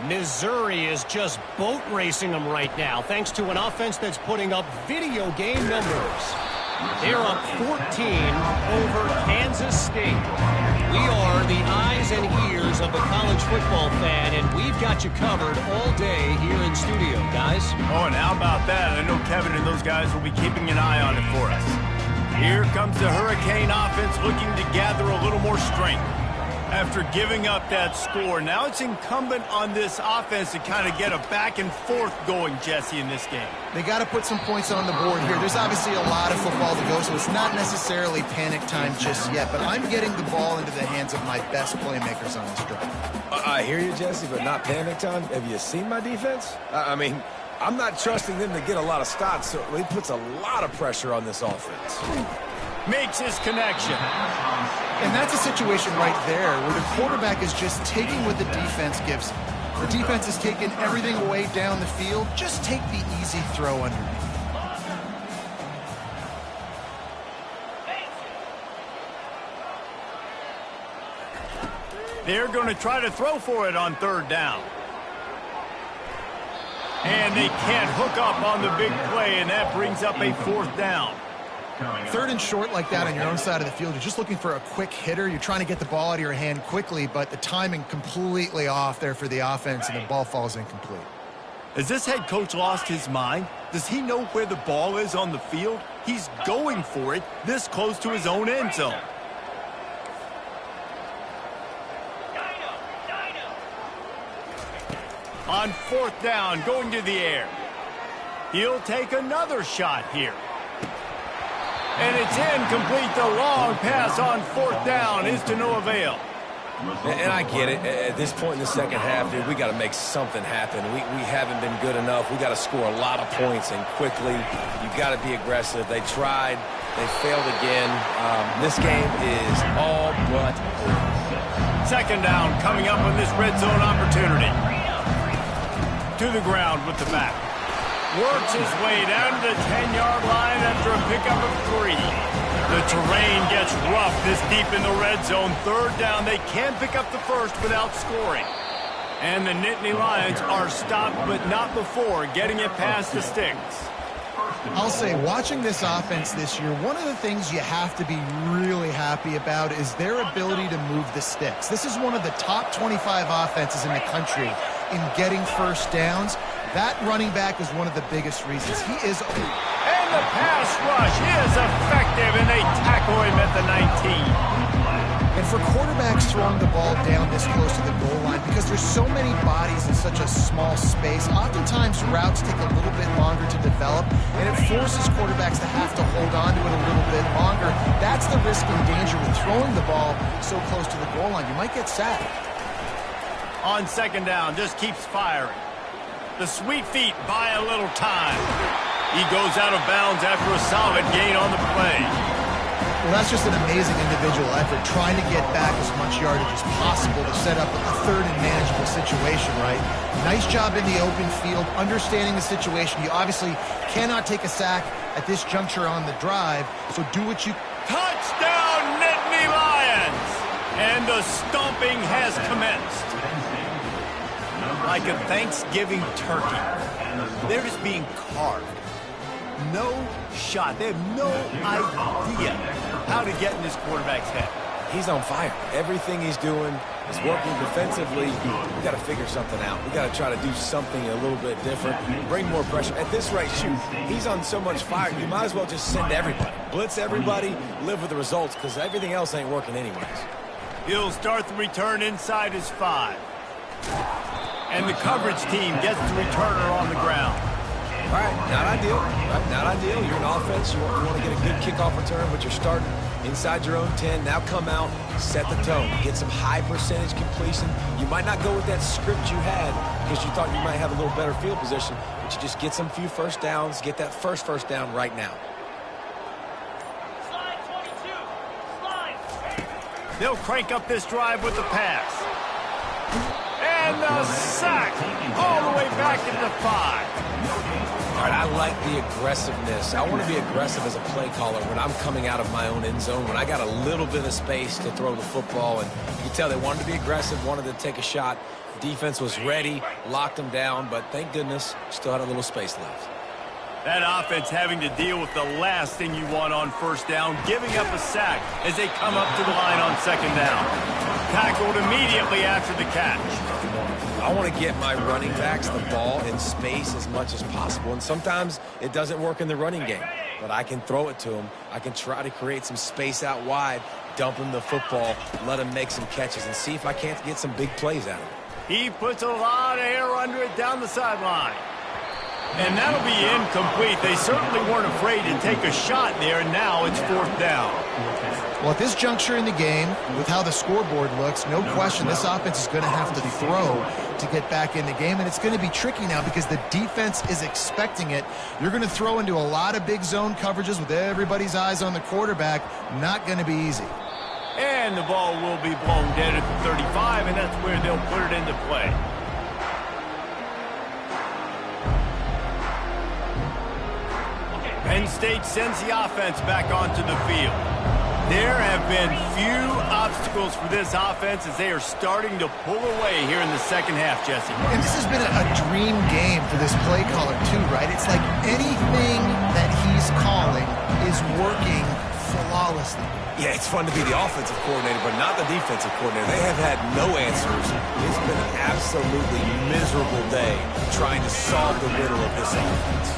Missouri is just boat racing them right now, thanks to an offense that's putting up video game numbers. They're up 14 over Kansas State. We are the eyes and ears of the college football fan, and we've got you covered all day here in studio, guys. Oh, and how about that? I know Kevin and those guys will be keeping an eye on it for us. Here comes the Hurricane offense looking to gather a little more strength. After giving up that score, now it's incumbent on this offense to kind of get a back and forth going, Jesse, in this game. They got to put some points on the board here. There's obviously a lot of football to go, so it's not necessarily panic time just yet, but I'm getting the ball into the hands of my best playmakers on this drive. I hear you, Jesse, but not panic time. Have you seen my defense? I mean, I'm not trusting them to get a lot of stops, so it puts a lot of pressure on this offense. Makes his connection. And that's a situation right there where the quarterback is just taking what the defense gives him. The defense is taking everything away down the field. Just take the easy throw underneath. They're going to try to throw for it on third down. And they can't hook up on the big play, and that brings up a fourth down. Third and short like that on your own side of the field, you're just looking for a quick hitter. You're trying to get the ball out of your hand quickly, but the timing completely off there for the offense, and the ball falls incomplete. Has this head coach lost his mind? Does he know where the ball is on the field? He's going for it this close to his own end zone. On fourth down, going to the air. He'll take another shot here. And it's incomplete. The long pass on fourth down is to no avail. And I get it. At this point in the second half, dude, we got to make something happen. We haven't been good enough. We got to score a lot of points and quickly. You got to be aggressive. They tried. They failed again. This game is all but over. Second down coming up on this red zone opportunity. To the ground with the back. Works his way down to the 10-yard line after a pickup of 3. The terrain gets rough this deep in the red zone. Third down, they can pick up the first without scoring. And the Nittany Lions are stopped, but not before getting it past the sticks. I'll say, watching this offense this year, one of the things you have to be really happy about is their ability to move the sticks. This is one of the top 25 offenses in the country in getting first downs. That running back is one of the biggest reasons. He is... And the pass rush is effective, and they tackle him at the 19. And for quarterbacks throwing the ball down this close to the goal line, because there's so many bodies in such a small space, oftentimes routes take a little bit longer to develop, and it forces quarterbacks to have to hold on to it a little bit longer. That's the risk and danger with throwing the ball so close to the goal line. You might get sacked. On second down, just keeps firing. The sweet feet buy a little time. He goes out of bounds after a solid gain on the play. Well, that's just an amazing individual effort, trying to get back as much yardage as possible to set up a third and manageable situation, right? Nice job in the open field, understanding the situation. You obviously cannot take a sack at this juncture on the drive, so do what you... Touchdown, Nittany Lions! And the stomping has commenced. Like a Thanksgiving turkey. They're just being carved. No shot. They have no idea how to get in this quarterback's head. He's on fire. Everything he's doing is working defensively. We got to figure something out. We got to try to do something a little bit different. Bring more pressure. At this rate, shoot, he's on so much fire, you might as well just send everybody. Blitz everybody, live with the results, because everything else ain't working anyways. He'll start the return inside his 5. And the coverage team gets the returner on the ground. All right, not ideal. Right, not ideal. You're an offense. You want to get a good kickoff return, but you're starting inside your own 10. Now come out, set the tone. Get some high percentage completion. You might not go with that script you had because you thought you might have a little better field position, but you just get some few first downs. Get that first down right now. Slide 22. Slide. They'll crank up this drive with the pass. And the sack all the way back into the 5. All right, I like the aggressiveness. I want to be aggressive as a play caller when I'm coming out of my own end zone, when I got a little bit of space to throw the football. And you can tell they wanted to be aggressive, wanted to take a shot. Defense was ready, locked them down, but thank goodness, still had a little space left. That offense having to deal with the last thing you want on first down, giving up a sack as they come up to the line on second down. Tackled immediately after the catch. I want to get my running backs the ball in space as much as possible, and sometimes it doesn't work in the running game, but I can throw it to them. I can try to create some space out wide, dump him the football, let him make some catches, and see if I can't get some big plays out of it. He puts a lot of air under it down the sideline. And that'll be incomplete. They certainly weren't afraid to take a shot there, and now it's fourth down. Well, at this juncture in the game, with how the scoreboard looks, no question this offense is going to have to throw to get back in the game, and it's going to be tricky now because the defense is expecting it. You're going to throw into a lot of big zone coverages with everybody's eyes on the quarterback. Not going to be easy. And the ball will be blown dead at the 35, and that's where they'll put it into play. Penn State sends the offense back onto the field. There have been few obstacles for this offense as they are starting to pull away here in the second half, Jesse. And this has been a dream game for this play caller too, right? It's like anything that he's calling is working flawlessly. Yeah, it's fun to be the offensive coordinator, but not the defensive coordinator. They have had no answers. It's been an absolutely miserable day trying to solve the riddle of this offense.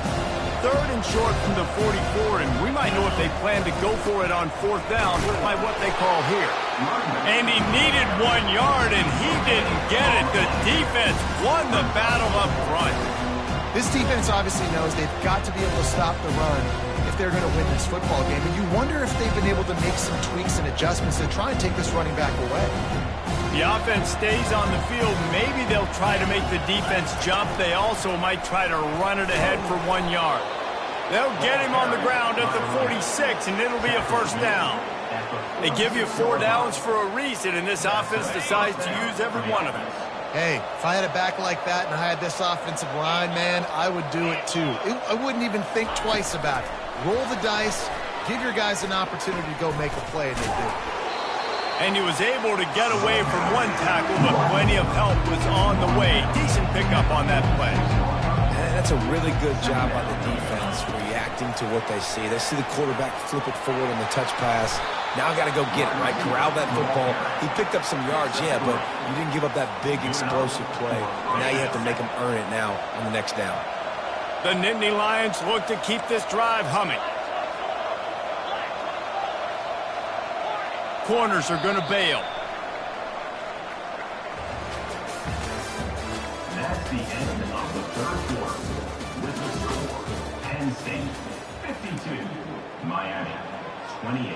Third and short from the 44, and we might know if they plan to go for it on fourth down by what they call here. And he needed 1 yard, and he didn't get it. The defense won the battle up front. This defense obviously knows they've got to be able to stop the run if they're going to win this football game. And you wonder if they've been able to make some tweaks and adjustments to try and take this running back away. The offense stays on the field. Maybe they'll try to make the defense jump. They also might try to run it ahead for 1 yard. They'll get him on the ground at the 46, and it'll be a first down. They give you 4 downs for a reason, and this offense decides to use every one of them. Hey, if I had a back like that and I had this offensive line, man, I would do it too. I wouldn't even think twice about it. Roll the dice, give your guys an opportunity to go make a play, and they do. And he was able to get away from one tackle, but plenty of help was on the way. Decent pickup on that play. And that's a really good job by the defense reacting to what they see. They see the quarterback flip it forward on the touch pass. Now I got to go get it, right? Corral that football. He picked up some yards, yeah, but you didn't give up that big explosive play. Now you have to make them earn it now on the next down. The Nittany Lions look to keep this drive humming. Corners are going to bail. That's the end of the third quarter. With the score, Penn State 52, Miami 28.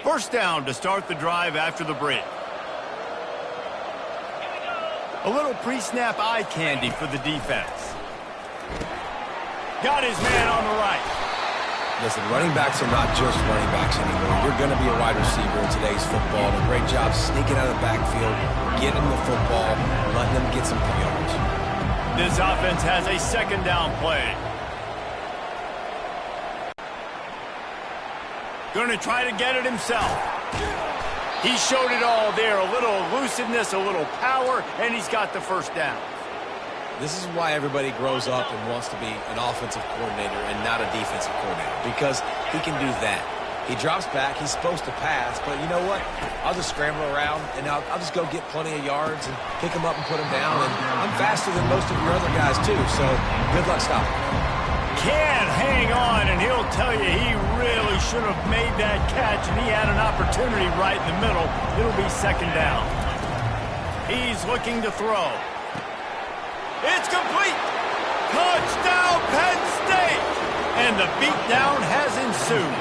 First down to start the drive after the break. A little pre-snap eye candy for the defense. Got his man on the right. Listen, running backs are not just running backs anymore. You're going to be a wide receiver in today's football. A great job sneaking out of the backfield, getting the football, letting them get some yards. This offense has a second down play. Going to try to get it himself. He showed it all there. A little elusiveness, a little power, and he's got the first down. This is why everybody grows up and wants to be an offensive coordinator and not a defensive coordinator, because he can do that. He drops back. He's supposed to pass, but you know what? I'll just scramble around, and I'll just go get plenty of yards and pick him up and put him down. And I'm faster than most of your other guys, too, so good luck stopping him. Can't hang on, and he'll tell you he really should have made that catch, and he had an opportunity right in the middle. It'll be second down. He's looking to throw. It's complete. Touchdown, Penn State. And the beatdown has ensued.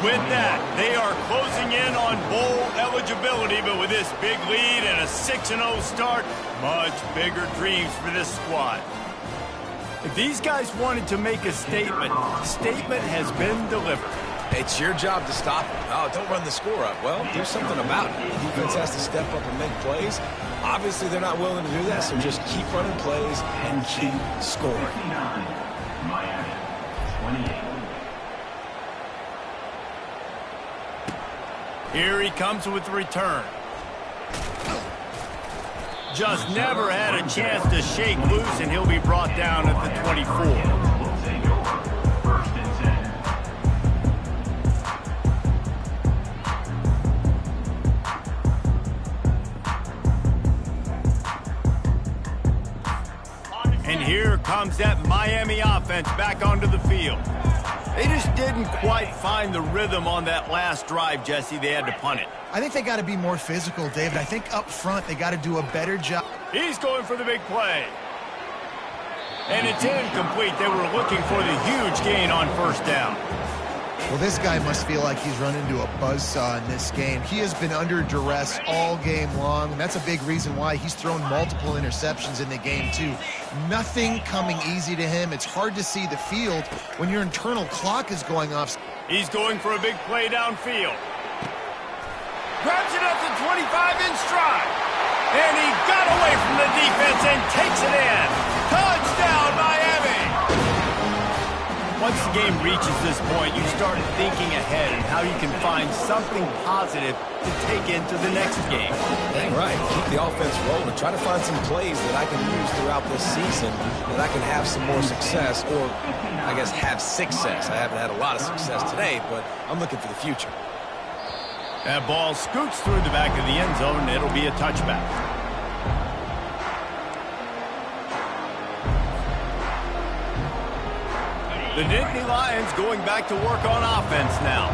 With that, they are closing in on bowl eligibility, but with this big lead and a 6-0 start, much bigger dreams for this squad. If these guys wanted to make a statement, statement has been delivered. It's your job to stop him. Oh, don't run the score up. Well, do something about it. The defense has to step up and make plays. Obviously, they're not willing to do that, so just keep running plays and keep scoring. 59, Miami, 28. Here he comes with the return. Just never had a chance to shake loose, and he'll be brought down at the 24. Will take over. First and 10. And here comes that Miami offense back onto the field. They just didn't quite find the rhythm on that last drive, Jesse. They had to punt it. I think they got to be more physical, David. I think up front they got to do a better job. He's going for the big play. And it's incomplete. They were looking for the huge gain on first down. Well, this guy must feel like he's run into a buzzsaw in this game. He has been under duress all game long, and that's a big reason why he's thrown multiple interceptions in the game, too. Nothing coming easy to him. It's hard to see the field when your internal clock is going off. He's going for a big play downfield. Grabs it at the 25 in stride. And he got away from the defense and takes it in. Touchdown, Miami! Once the game reaches this point, you start thinking ahead and how you can find something positive to take into the next game. Dang right. Keep the offense rolling. Try to find some plays that I can use throughout this season that I can have some more success, or I guess have success. I haven't had a lot of success today, but I'm looking for the future. That ball scoots through the back of the end zone, and it'll be a touchback. The Nittany Lions going back to work on offense now.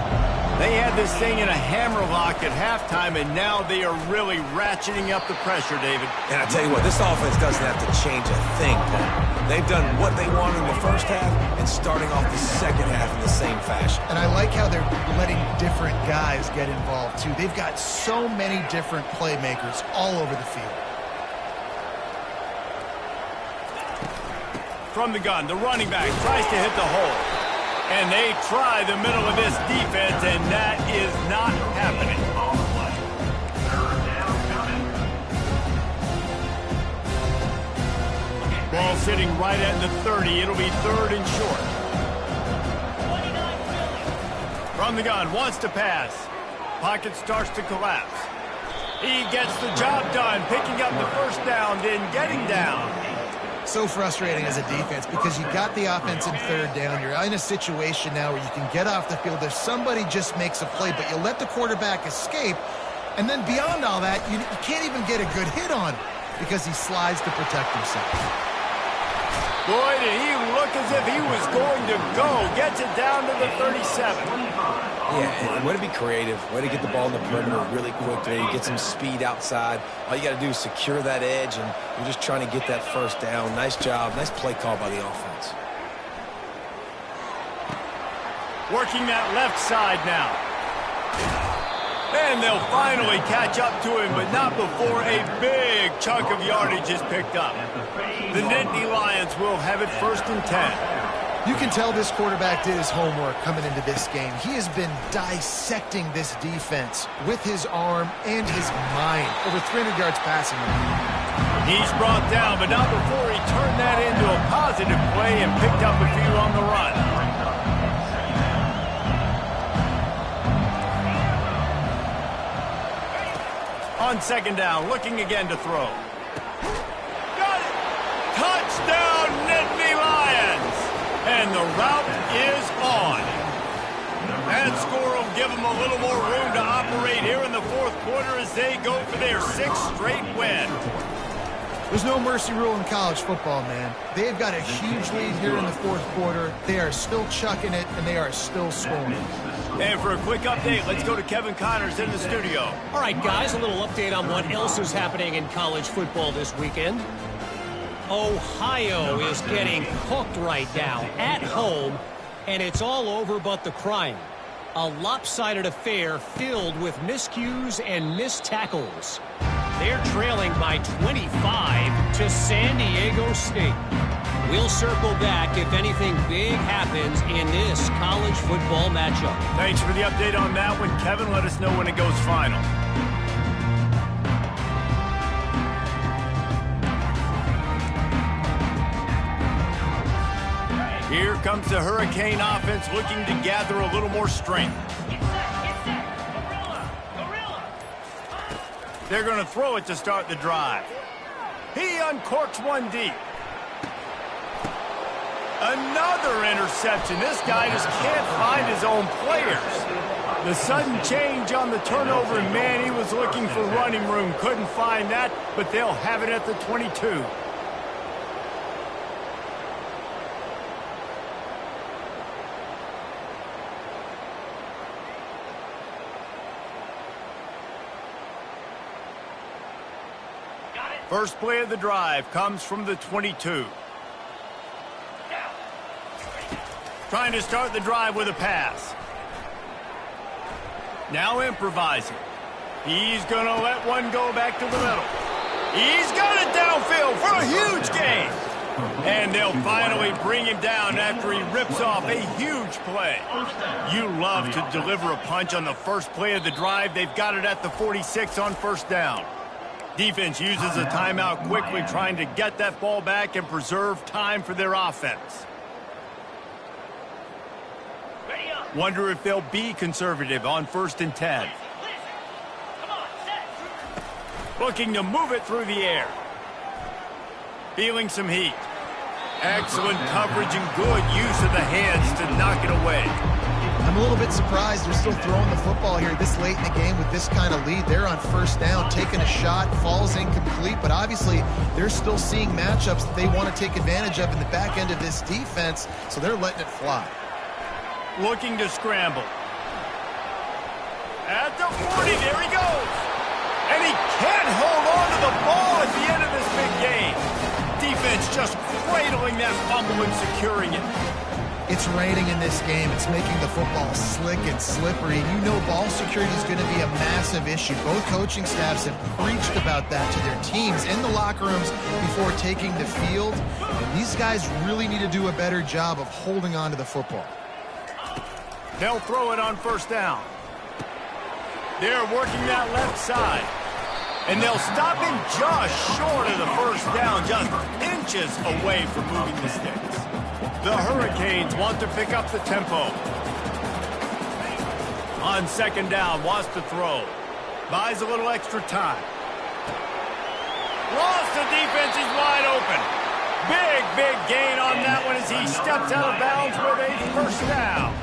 They had this thing in a hammerlock at halftime, and now they are really ratcheting up the pressure, David. And I tell you what, this offense doesn't have to change a thing, Paul. They've done what they wanted in the first half and starting off the second half in the same fashion. And I like how they're letting different guys get involved, too. They've got so many different playmakers all over the field. From the gun, the running back tries to hit the hole. And they try the middle of this defense, and that is not happening. Ball sitting right at the 30. It'll be third and short. From the gun, wants to pass. Pocket starts to collapse. He gets the job done, picking up the first down, then getting down. So frustrating as a defense because you got the offense in third down. You're in a situation now where you can get off the field if somebody just makes a play, but you let the quarterback escape. And then beyond all that, you can't even get a good hit on because he slides to protect himself. Boy, did he look as if he was going to go. Gets it down to the 37. Yeah, way to be creative. Way to get the ball in the perimeter really quickly. Get some speed outside. All you got to do is secure that edge, and you're just trying to get that first down. Nice job. Nice play call by the offense. Working that left side now. And they'll finally catch up to him, but not before a big chunk of yardage is picked up. The Nittany Lions will have it first and 10. You can tell this quarterback did his homework coming into this game. He has been dissecting this defense with his arm and his mind. Over 300 yards passing. He's brought down, but not before he turned that into a positive play and picked up a few on the run. On second down, looking again to throw. Got it! Touchdown, Nittany Lions! And the route is on. That score will give them a little more room to operate here in the fourth quarter as they go for their sixth straight win. There's no mercy rule in college football, man. They've got a huge lead here in the fourth quarter. They are still chucking it, and they are still scoring. And for a quick update, let's go to Kevin Connors in the studio. All right, guys, a little update on what else is happening in college football this weekend. Ohio is getting cooked right now at home, and it's all over but the crying. A lopsided affair filled with miscues and missed tackles. They're trailing by 25 to San Diego State. We'll circle back if anything big happens in this college football matchup. Thanks for the update on that one, Kevin. Let us know when it goes final. Here comes the Hurricane offense looking to gather a little more strength. They're going to throw it to start the drive. He uncorks one deep. Another interception. This guy just can't find his own players. The sudden change on the turnover, and man, he was looking for running room. Couldn't find that, but they'll have it at the 22. First play of the drive comes from the 22. Trying to start the drive with a pass. Now improvising. He's going to let one go back to the middle. He's got it downfield for a huge gain. And they'll finally bring him down after he rips off a huge play. You love to deliver a punch on the first play of the drive. They've got it at the 46 on first down. Defense uses a timeout quickly, trying to get that ball back and preserve time for their offense. Wonder if they'll be conservative on 1st and 10. Looking to move it through the air. Feeling some heat. Excellent coverage and good use of the hands to knock it away. I'm a little bit surprised they're still throwing the football here this late in the game with this kind of lead. They're on first down, taking a shot, falls incomplete, but obviously they're still seeing matchups that they want to take advantage of in the back end of this defense, so they're letting it fly. Looking to scramble. At the 40, there he goes. And he can't hold on to the ball at the end of this big game. Defense just cradling that fumble and securing it. It's raining in this game. It's making the football slick and slippery. You know ball security is going to be a massive issue. Both coaching staffs have preached about that to their teams in the locker rooms before taking the field. And these guys really need to do a better job of holding on to the football. They'll throw it on first down. They're working that left side. And they'll stop him just short of the first down, just inches away from moving the sticks. The Hurricanes want to pick up the tempo. On second down, wants to throw. Buys a little extra time. Lost the defense, he's wide open. Big gain on that one as he steps out of bounds with a first down.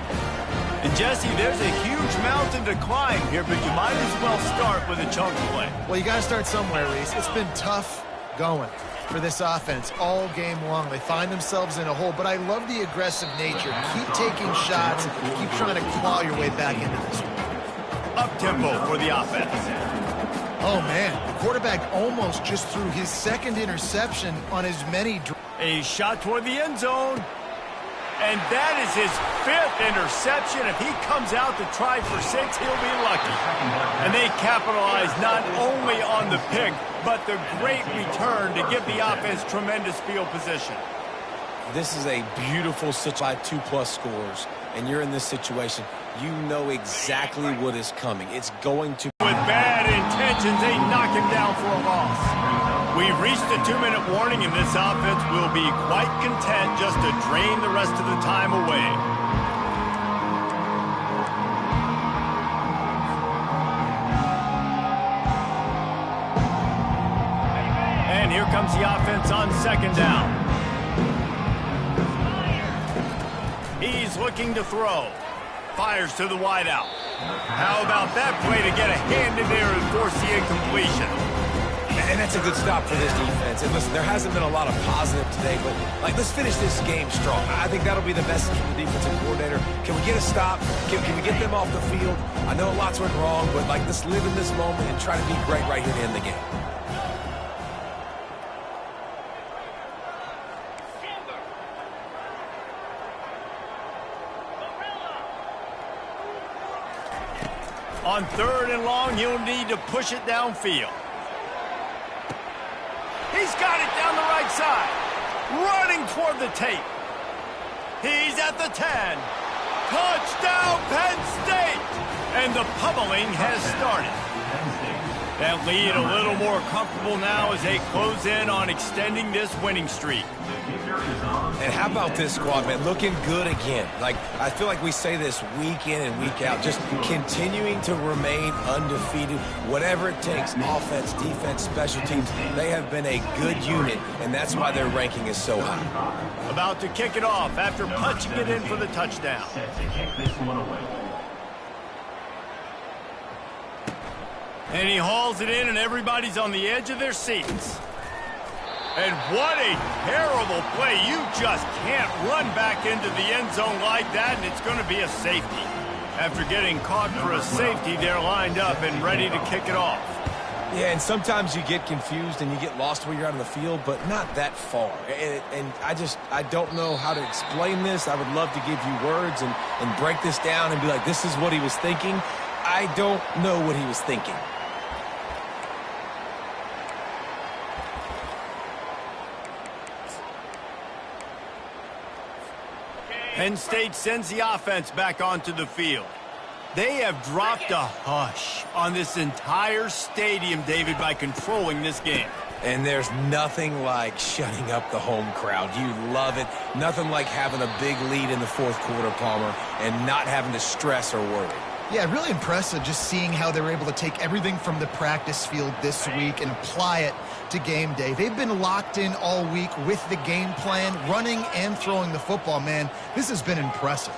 And Jesse, there's a huge mountain to climb here, but you might as well start with a chunk play. Well, you got to start somewhere, Reese. It's been tough going for this offense all game long. They find themselves in a hole, but I love the aggressive nature. Keep taking shots, keep trying to claw your way back into this one. Up-tempo for the offense. Oh, man, the quarterback almost just threw his second interception on as many. A shot toward the end zone. And that is his 5th interception. If he comes out to try for 6, he'll be lucky. And they capitalize not only on the pick, but the great return to give the offense tremendous field position. This is a beautiful situation, 2+ scores, and you're in this situation. You know exactly what is coming. It's going to. With bad intentions, they knock him down for a loss. We've reached a 2-minute warning, and this offense will be quite content just to drain the rest of the time away. And here comes the offense on second down. He's looking to throw. Fires to the wideout. How about that play to get a hand in there and force the incompletion? And that's a good stop for this defense. And listen, there hasn't been a lot of positive today, but let's finish this game strong. I think that'll be the message from the defensive coordinator. Can we get a stop? Can we get them off the field? I know lots went wrong, but let's live in this moment and try to be great right here to end the game. On 3rd and long, he'll need to push it downfield. He's got it down the right side. Running toward the tape. He's at the 10. Touchdown, Penn State! And the pummeling has started. That lead a little more comfortable now as they close in on extending this winning streak. And how about this squad, man? Looking good again. Like, I feel like we say this week in and week out, just continuing to remain undefeated. Whatever it takes, offense, defense, special teams, they have been a good unit, and that's why their ranking is so high. About to kick it off after punching it in for the touchdown. Set to kick this one away. And he hauls it in, and everybody's on the edge of their seats. And what a terrible play. You just can't run back into the end zone like that, and it's going to be a safety. After getting caught for a safety, they're lined up and ready to kick it off. Yeah, and sometimes you get confused and you get lost where you're out on the field, but not that far. And I don't know how to explain this. I would love to give you words and break this down and be like, this is what he was thinking. I don't know what he was thinking. Penn State sends the offense back onto the field. They have dropped a hush on this entire stadium, David, by controlling this game. And there's nothing like shutting up the home crowd. You love it. Nothing like having a big lead in the fourth quarter, Palmer, and not having to stress or worry. Yeah, really impressive just seeing how they were able to take everything from the practice field this week and apply it to game day. They've been locked in all week with the game plan, running and throwing the football, man. This has been impressive.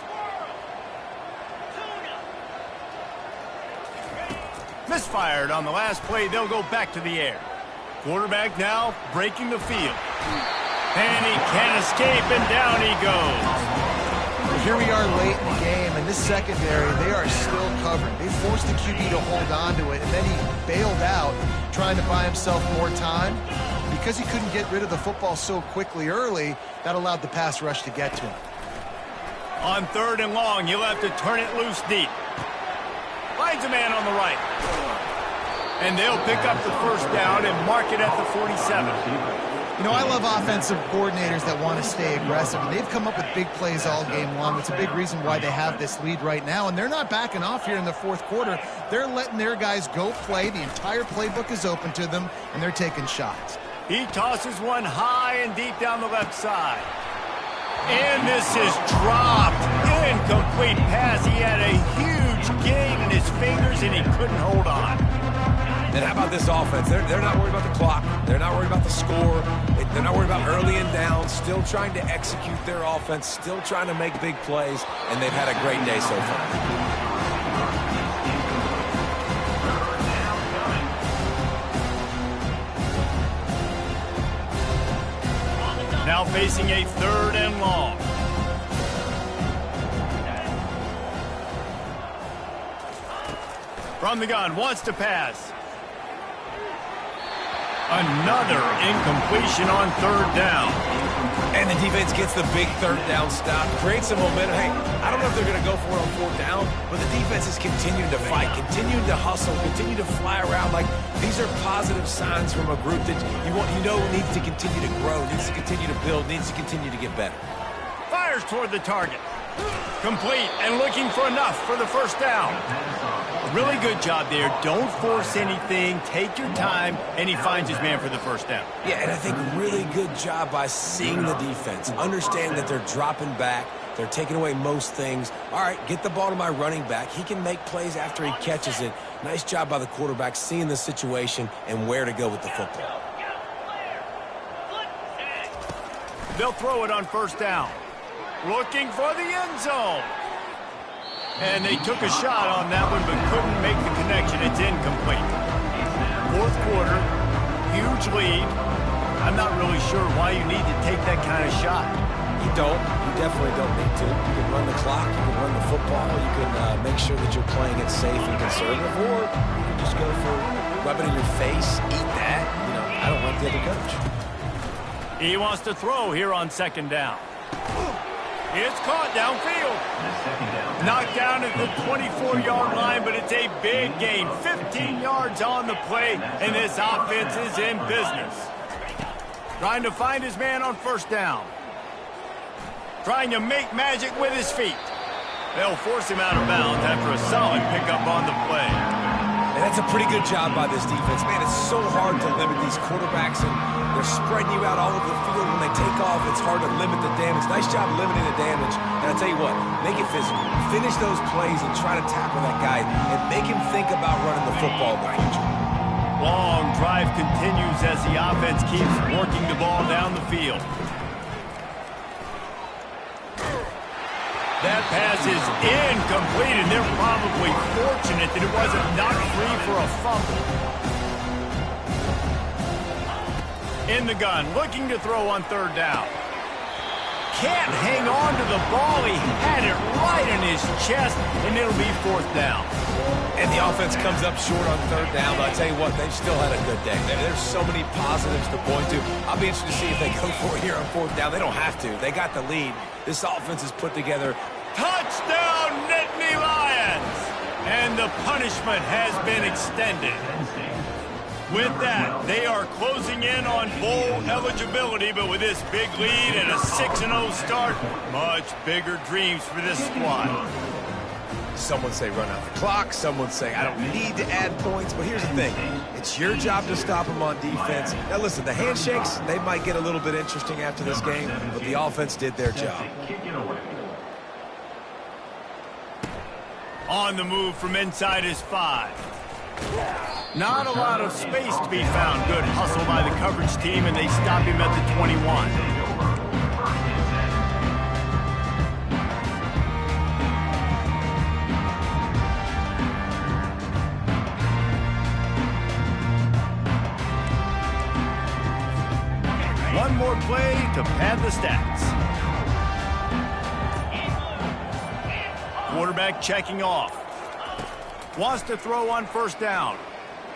Misfired on the last play. They'll go back to the air. Quarterback now breaking the field. And he can't escape, and down he goes. Here we are late in the game, and this secondary, they are still covering. They forced the QB to hold on to it, and then he bailed out, trying to buy himself more time. Because he couldn't get rid of the football so quickly early, that allowed the pass rush to get to him. On 3rd and long, he'll have to turn it loose deep. Finds a man on the right. And they'll pick up the first down and mark it at the 47. You know, I love offensive coordinators that want to stay aggressive, and they've come up with big plays all game long. It's a big reason why they have this lead right now, and they're not backing off here in the fourth quarter. They're letting their guys go play. The entire playbook is open to them, and they're taking shots. He tosses one high and deep down the left side. And this is dropped. Incomplete pass. He had a huge gain in his fingers, and he couldn't hold on. And how about this offense? They're not worried about the clock. They're not worried about the score. They're not worried about early and down. Still trying to execute their offense. Still trying to make big plays. And they've had a great day so far. Now facing a 3rd and long. From the gun, wants to pass. Another incompletion on 3rd down. And the defense gets the big 3rd down stop. Creates some momentum. Hey, I don't know if they're going to go for it on 4th down, but the defense is continuing to fight, continuing to hustle, continue to fly around. Like, these are positive signs from a group that you know needs to continue to grow, needs to continue to build, needs to continue to get better. Fires toward the target. Complete and looking for enough for the first down. Really good job there. Don't force anything. Take your time, and he finds his man for the first down. Yeah, and I think really good job by seeing the defense, understanding that they're dropping back, they're taking away most things. All right, get the ball to my running back. He can make plays after he catches it. Nice job by the quarterback seeing the situation and where to go with the football. They'll throw it on 1st down. Looking for the end zone. And they took a shot on that one, but couldn't make the connection. It's incomplete. 4th quarter, huge lead. I'm not really sure why you need to take that kind of shot. You don't. You definitely don't need to. You can run the clock. You can run the football. You can make sure that you're playing it safe and conservative, or you can just go for rub it in your face, eat that. You know, I don't like the other coach. He wants to throw here on 2nd down. It's caught downfield. Knocked down at the 24-yard line, but it's a big gain. 15 yards on the play, and this offense is in business. Trying to find his man on 1st down. trying to make magic with his feet. They'll force him out of bounds after a solid pickup on the play. And that's a pretty good job by this defense. Man, it's so hard to limit these quarterbacks, and they're spreading you out all over the field. When they take off, it's hard to limit the damage. Nice job limiting the damage. And I tell you what, make it physical. Finish those plays and try to tackle that guy and make him think about running the football in the future. Long drive continues as the offense keeps working the ball down the field. That pass is incomplete, and they're probably fortunate that it wasn't knocked free for a fumble. In the gun, looking to throw on third down. Can't hang on to the ball. He had it right in his chest, and it'll be fourth down. And the offense comes up short on third down, but I tell you what, they've still had a good day. There's so many positives to point to. I'll be interested to see if they go for it here on fourth down. They don't have to. They got the lead. This offense is put together. Touchdown, Nittany Lions! And the punishment has been extended. With that, they are closing in on bowl eligibility, but with this big lead and a 6-0 start, much bigger dreams for this squad. Some would say run out the clock. Some would say I don't need to add points. But here's the thing. It's your job to stop them on defense. Now, listen, the handshakes, they might get a little bit interesting after this game, but the offense did their job. On the move from inside his 5. Not a lot of space to be found. Good hustle by the coverage team, and they stop him at the 21. One more play to pad the stats. Quarterback checking off. Wants to throw on first down.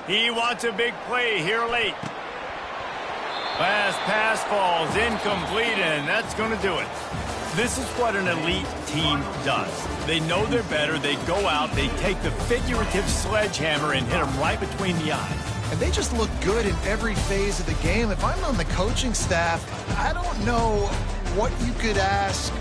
He wants a big play here late. Last pass falls incomplete, and that's going to do it. This is what an elite team does. They know they're better. They go out, they take the figurative sledgehammer and hit them right between the eyes. And they just look good in every phase of the game. If I'm on the coaching staff, I don't know what you could ask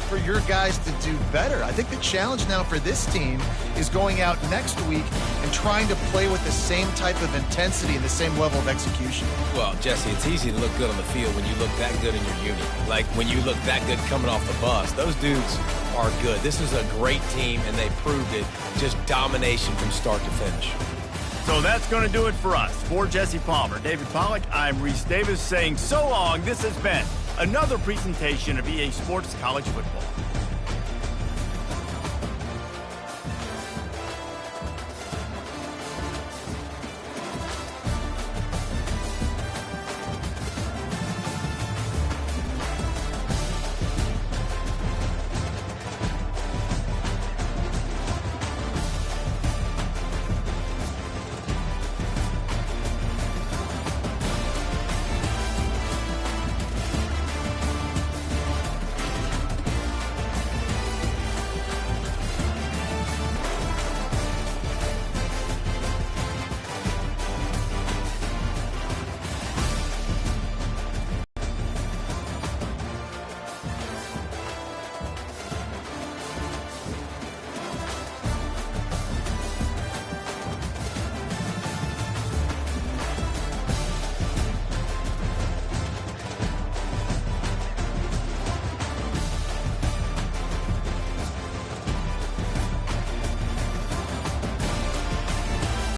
for your guys to do better. I think the challenge now for this team is going out next week and trying to play with the same type of intensity and the same level of execution. Well, Jesse, it's easy to look good on the field when you look that good in your unit. Like when you look that good coming off the bus. Those dudes are good. This is a great team, and they proved it. Just domination from start to finish. So that's going to do it for us. For Jesse Palmer, David Pollack, I'm Reese Davis saying so long. This has been another presentation of EA Sports College Football.